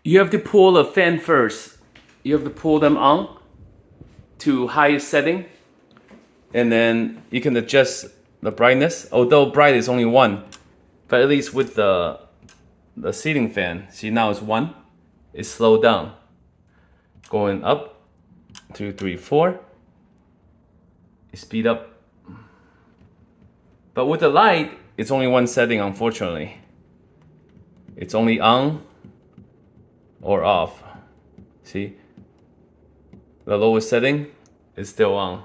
You have to pull the fan first. You have to pull them on to highest setting, and then you can adjust the brightness. Although bright is only 1, but at least with the ceiling fan, see now it's 1. It's slowed down, going up, 2, 3, 4. You speed up. But with the light, it's only 1 setting, unfortunately. It's only on or off. See? The lowest setting is still on.